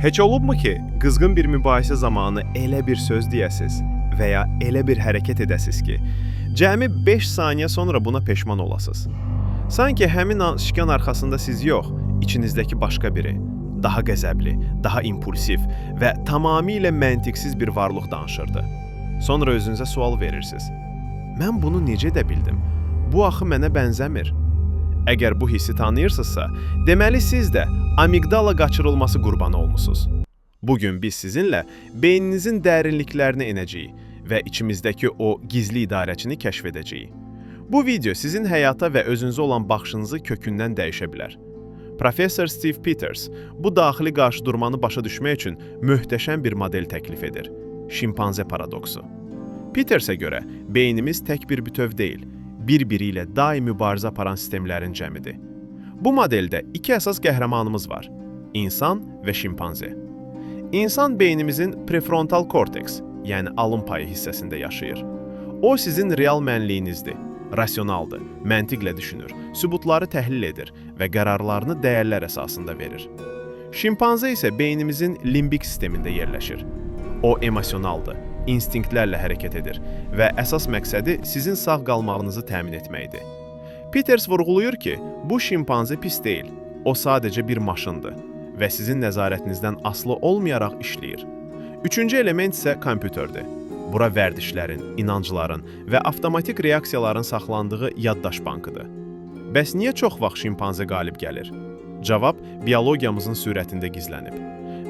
Heç olubmu ki, qızğın bir mübahisə zamanı elə bir söz deyəsiz və ya elə bir hərəkət edəsiz ki, cəmi 5 saniyə sonra buna peşman olasınız. Sanki həmin an şikan arxasında siz yox, içinizdəki başqa biri, daha qəzəbli, daha impulsiv və tamamilə məntiqsiz bir varlıq danışırdı. Sonra özünüzə sual verirsiniz. Mən bunu necə edə bildim? Bu axı mənə bənzəmir. Əgər bu hissi tanıyırsınızsa, deməli siz də amigdala qaçırılması qurbanı olmusunuz. Bugün biz sizinlə beyninizin dərinliklərinə enəcəyik və içimizdəki o gizli idarəçini kəşf edəcəyik. Bu video sizin həyata və özünüzə olan baxışınızı kökündən dəyişə bilər. Professor Steve Peters bu daxili qarşıdurmanı başa düşmək üçün möhtəşəm bir model təklif edir. Şimpanze paradoksu. Petersə görə beynimiz tək bir bütöv deyil, bir-biri ilə daim mübarizə aparan sistemlərin cəmidir. Bu modeldə iki əsas qəhrəmanımız var: insan və şimpanze. İnsan beynimizin prefrontal korteks, yəni alın payı hissəsində yaşayır. O sizin real mənliyinizdir, rasionaldır, məntiqlə düşünür, sübutları təhlil edir və qərarlarını dəyərlər əsasında verir. Şimpanze isə beynimizin limbik sistemində yerləşir. O emosionaldır, instinktlərlə hərəkət edir və əsas məqsədi sizin sağ qalmağınızı təmin etməkdir. Peters vurğulayır ki, bu şimpanze pis deyil, o sadəcə bir maşındır və sizin nəzarətinizdən asılı olmayaraq işləyir. Üçüncü element isə kompüterdir. Bura vərdişlərin, inancların və avtomatik reaksiyaların saxlandığı yaddaş bankıdır. Bəs niyə çox vaxt şimpanze qalib gəlir? Cavab biologiyamızın sürətində gizlənib.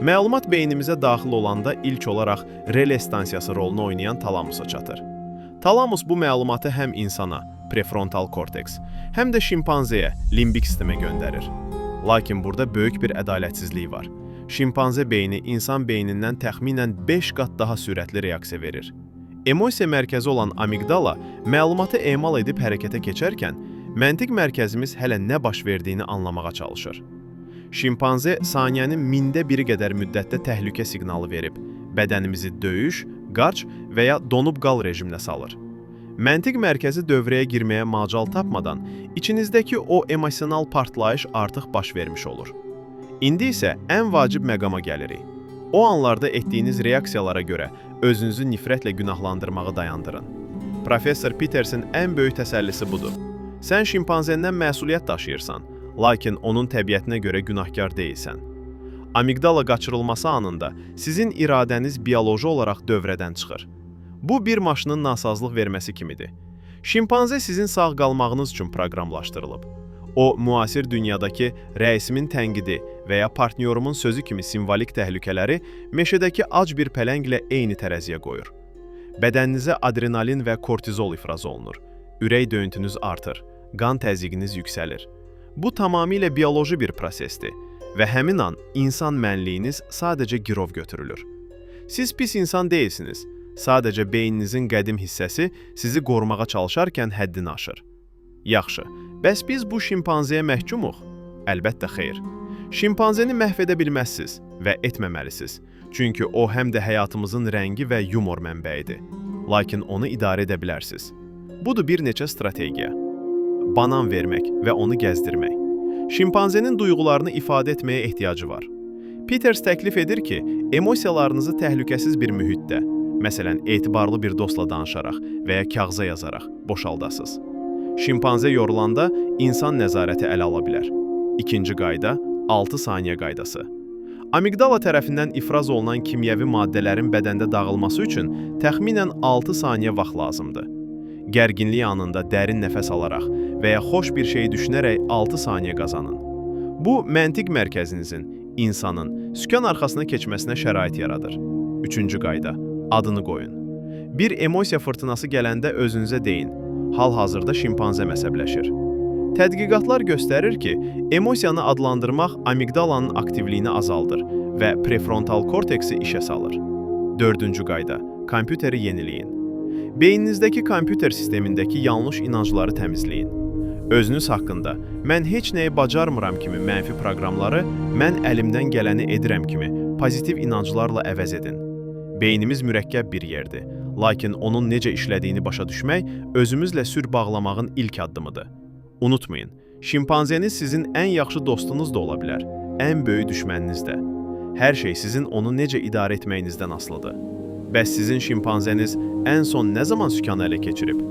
Məlumat beynimizə daxil olanda ilk olaraq relay stansiyası rolunu oynayan talamusa çatır. Talamus bu məlumatı həm insana, prefrontal korteks, həm də şimpanzeyə, limbik sistemə göndərir. Lakin burada böyük bir ədalətsizlik var. Şimpanze beyni insan beynindən təxminən 5 qat daha sürətli reaksiya verir. Emosiya mərkəzi olan amigdala məlumatı emal edib hərəkətə keçərkən, məntiq mərkəzimiz hələ nə baş verdiyini anlamağa çalışır. Şimpanze saniyənin 1000-də biri qədər müddətdə təhlükə siqnalı verib, bədənimizi döyüş, qaç və ya donub qal rejiminə salır. Məntiq mərkəzi dövrəyə girməyə macal tapmadan, içinizdəki o emosional partlayış artıq baş vermiş olur. İndi isə ən vacib məqama gəlirik. O anlarda etdiyiniz reaksiyalara görə özünüzü nifrətlə günahlandırmağı dayandırın. Professor Petersin ən böyük təsəllisi budur. Sən şimpanzenden məsuliyyət daşıyırsan, lakin onun təbiətinə görə günahkar deyilsən. Amigdala qaçırılması anında sizin iradəniz bioloji olaraq dövrədən çıxır. Bu bir maşının nasazlıq verməsi kimidir. Şimpanze sizin sağ qalmağınız üçün proqramlaşdırılıb. O, müasir dünyadakı rəisimin tənqidi və ya partnyorumun sözü kimi simvolik təhlükələri meşədəki ac bir pələnglə eyni tərəziyə qoyur. Bədəninizə adrenalin və kortizol ifraz olunur. Ürək döyüntünüz artır, qan təzyiqiniz yüksəlir. Bu tamamilə bioloji bir prosesdir və həmin an insan mənliyiniz sadəcə girov götürülür. Siz pis insan deyilsiniz, sadəcə beyninizin qədim hissəsi sizi qorumağa çalışarkən həddini aşır. Yaxşı, bəs biz bu şimpanzeyə məhkumuq? Əlbəttə xeyr. Şimpanzeni məhv edə bilməzsiniz və etməməlisiniz. Çünki o həm də həyatımızın rəngi və yumor mənbəyidir. Lakin onu idarə edə bilərsiniz. Budur bir neçə strategiya. Banan vermək və onu gəzdirmək. Şimpanzenin duyğularını ifadə etməyə ehtiyacı var. Peters təklif edir ki, emosiyalarınızı təhlükəsiz bir mühitdə, məsələn, etibarlı bir dostla danışaraq və ya kağıza yazaraq boşaldasınız. Şimpanze yorulanda insan nəzarəti ələ ala bilər. İkinci qayda, 6 saniyə qaydası. Amigdala tərəfindən ifraz olunan kimyəvi maddələrin bədəndə dağılması üçün təxminən 6 saniyə vaxt lazımdır. Gərginlik anında dərin nəfəs alaraq və ya xoş bir şey düşünərək 6 saniyə qazanın. Bu, məntiq mərkəzinizin, insanın, sükan arxasına keçməsinə şərait yaradır. Üçüncü qayda, adını qoyun. Bir emosiya fırtınası gələndə özünüzə deyin, hal-hazırda şimpanze məsəbləşir. Tədqiqatlar göstərir ki, emosiyanı adlandırmaq amigdalanın aktivliyini azaldır və prefrontal korteksi işə salır. Dördüncü qayda, kompüteri yeniləyin. Beyninizdəki kompüter sistemindəki yanlış inancları təmizləyin. Özünüz haqqında mən heç nəyi bacarmıram kimi mənfi proqramları mən əlimdən gələni edirəm kimi pozitiv inanclarla əvəz edin. Beynimiz mürəkkəb bir yerdir, lakin onun necə işlədiyini başa düşmək özümüzlə sülh bağlamağın ilk addımıdır. Unutmayın, şimpanzeniz sizin ən yaxşı dostunuz da ola bilər, ən böyük düşməniniz də. Hər şey sizin onu necə idarə etməyinizdən asılıdır. Bəs sizin şimpanzeniz ən son nə zaman sükanı ələ keçirib?